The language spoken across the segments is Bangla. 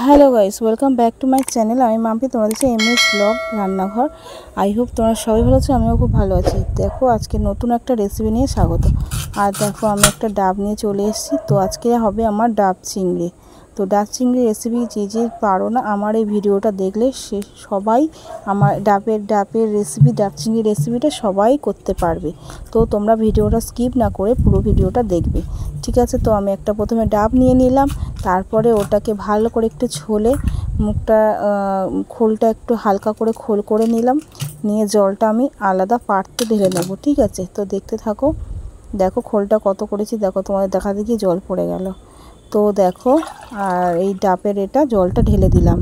Hello guys, welcome back to my channel. আমি মাম্পি, তোমরা দেখছো এমএস ব্লগ রান্নাঘর। আই হোপ তোমরা সবাই ভালো আছো, আমিও খুব ভালো আছি। দেখো আজকে নতুন একটা রেসিপি নিয়ে স্বাগত। আর দেখো আমি একটা ডাব নিয়ে চলে এসেছি। তো আজকে হবে আমার ডাব চিংড়ি। তো ডাব চিংড়ি রেসিপি যে পারো না, আমার এই ভিডিওটা দেখলে সে সবাই আমার ডাবের রেসিপি, ডাব চিংড়ি রেসিপিটা সবাই করতে পারবে। তো তোমরা ভিডিওটা স্কিপ না করে পুরো ভিডিওটা দেখবে, ঠিক আছে? তো আমি একটা প্রথমে ডাব নিয়ে নিলাম, তারপরে ওটাকে ভালো করে একটু ছলে মুখটা খোলটা একটু হালকা করে খোল করে নিলাম, নিয়ে জলটা আমি আলাদা পাত্রে ঢেলে নেব, ঠিক আছে? তো দেখতে থাকো। দেখো খোলটা কত করেছি, দেখো তোমাদের দেখা দেখি জল পড়ে গেল। তো দেখো, আর এই ডাবের এটা জলটা ঢেলে দিলাম।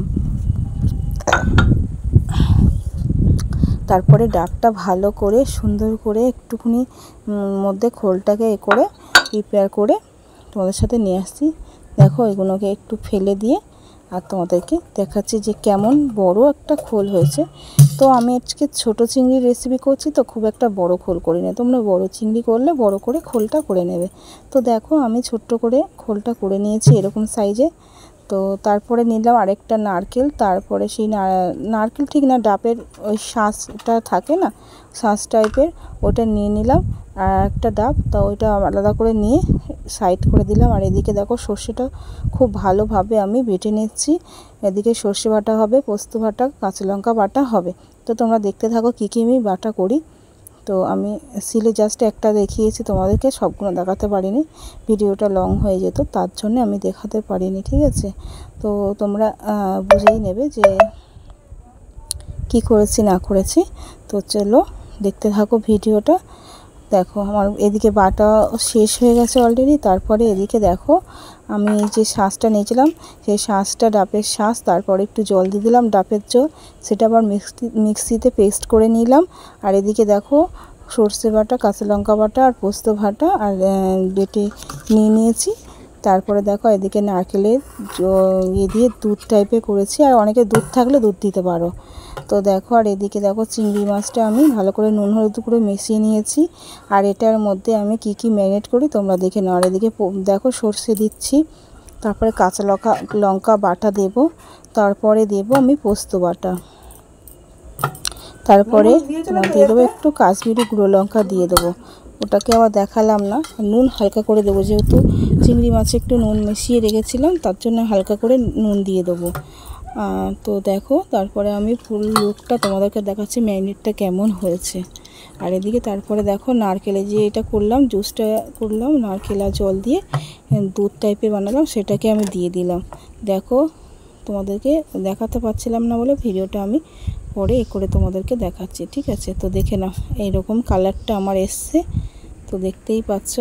তারপরে ডাবটা ভালো করে সুন্দর করে একটুখানি মধ্যে খোলটাকে করে প্রিপেয়ার করে তোমাদের সাথে নিয়ে আসছি। দেখো এগুলোকে একটু ফেলে দিয়ে আর তোমাদেরকে দেখাচ্ছি যে কেমন বড় একটা খোল হয়েছে। তো আমি আজকে ছোটো চিংড়ির রেসিপি করছি, তো খুব একটা বড় খোল করি না। তোমরা বড় চিংড়ি করলে বড় করে খোলটা করে নেবে। তো দেখো আমি ছোট্ট করে খোলটা করে নিয়েছি এরকম সাইজে। তো তারপরে নিলাম আরেকটা নারকেল, তারপরে সেই নারকেল ঠিক না, ডাবের ওই শাঁসটা থাকে না, শাঁস টাইপের, ওটা নিয়ে নিলাম। আর একটা ডাব, তো ওইটা আলাদা করে নিয়ে সাইড করে দিলাম। আর এদিকে দেখো সর্ষেটা খুব ভালোভাবে আমি বেটে নিচ্ছি। এদিকে সর্ষে বাটা হবে, পোস্ত বাটা, কাঁচা লঙ্কা বাটা হবে। তো তোমরা দেখতে থাকো কী কী আমি বাটা করি। তো আমি সিলে জাস্ট একটা দেখিয়েছি তোমাদেরকে, সবগুলো দেখাতে পারিনি, ভিডিওটা লং হয়ে যেত, তার জন্য আমি দেখাতে পারিনি, ঠিক আছে? তো তোমরা বুঝেই নেবে যে কি করেছি না করেছি। তো চলো দেখতে থাকো ভিডিওটা। দেখো আমার এদিকে বাটা শেষ হয়ে গেছে অলরেডি। তারপরে এদিকে দেখো আমি যে শাঁসটা নিয়েছিলাম, সেই শাঁসটা, ডাবের শাঁস, তারপরে একটু জল দিয়ে দিলাম, ডাবের জল, সেটা আবার মিক্সিতে পেস্ট করে নিলাম। আর এদিকে দেখো সর্ষে বাটা, কাঁচা লঙ্কা বাটা আর পোস্ত বাটা আর বেটে নিয়ে নিয়েছি। তারপরে দেখো এদিকে নারকেলের ইয়ে দিয়ে দুধ টাইপের করেছি, আর অনেকে দুধ থাকলে দুধ দিতে পারো। তো দেখো, আর এদিকে দেখো চিংড়ি মাছটা আমি ভালো করে নুন হলুদ করে মিশিয়ে নিয়েছি। আর এটার মধ্যে আমি কি কি ম্যারিনেট করি তোমরা দেখে নাও। আর এদিকে দেখো সর্ষে দিচ্ছি, তারপরে কাঁচা লঙ্কা বাটা দেব, তারপরে দেব আমি পোস্ত বাটা, তারপরে তোমার দিয়ে দেবো একটু কাশ্মীরি গুঁড়ো লঙ্কা দিয়ে দেবো। ওটাকে আবার দেখালাম না, নুন হালকা করে দেবো, যেহেতু চিংড়ি মাছে একটু নুন মিশিয়ে রেখেছিলাম, তার জন্য হালকা করে নুন দিয়ে দেবো। তো দেখো তারপরে আমি ফুল লুকটা তোমাদেরকে দেখাচ্ছি ম্যারিনেটটা কেমন হয়েছে। আর এদিকে তারপরে দেখো নারকেলে যে এটা করলাম, জুসটা করলাম নারকেল আর জল দিয়ে, দুধ টাইপের বানালাম, সেটাকে আমি দিয়ে দিলাম। দেখো তোমাদেরকে দেখাতে পারছিলাম না বলে ভিডিওটা আমি পরে করে তোমাদেরকে দেখাচ্ছি, ঠিক আছে? তো দেখে নাও এইরকম কালারটা আমার এসছে, তো দেখতেই পাচ্ছ।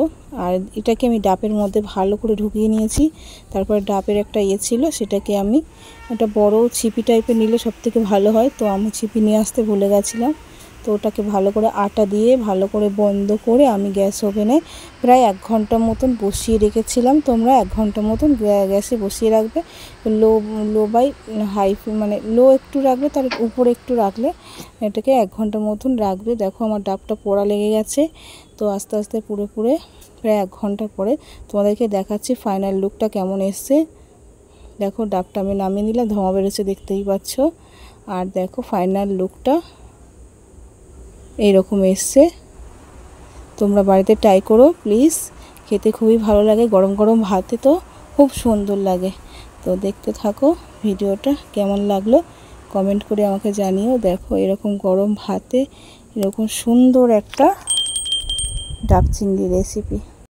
আর এটাকে আমি ডাবের মধ্যে ভালো করে ঢুকিয়ে নিয়েছি। তারপরে ডাবের একটা ইয়ে ছিল, সেটাকে আমি একটা বড় ছিপি টাইপের নিলে সবথেকে ভালো হয়। তো আমি ছিপি নিয়ে আসতে ভুলে গেছিলাম। তো ওটাকে ভালো করে আটা দিয়ে ভালো করে বন্ধ করে আমি গ্যাস ওভেনে প্রায় 1 ঘন্টা মতন বসিয়ে রেখেছিলাম। তোমরা 1 ঘন্টা মতন গ্যাসে বসিয়ে রাখবে, লো বাই হাই, মানে লো একটু রাখবে, তার উপরে একটু রাখলে এটাকে 1 ঘন্টা মতন রাখবে। দেখো আমার ডাবটা পোড়া লেগে গেছে। তো আস্তে আস্তে পুড়ে প্রায় 1 ঘন্টা পরে তোমাদেরকে দেখাচ্ছি ফাইনাল লুকটা কেমন এসছে। দেখো ডাবটা আমি নামিয়ে নিলাম, ধোঁয়া বেরোচ্ছে দেখতেই পাচ্ছ। আর দেখো ফাইনাল লুকটা এইরকম এসছে। তোমরা বাড়িতে ট্রাই করো প্লিজ, খেতে খুবই ভালো লাগে, গরম গরম ভাতে তো খুব সুন্দর লাগে। তো দেখতে থাকো ভিডিওটা, কেমন লাগলো কমেন্ট করে আমাকে জানিও। দেখো এরকম গরম ভাতে এরকম সুন্দর একটা ডাব চিংড়ি রেসিপি।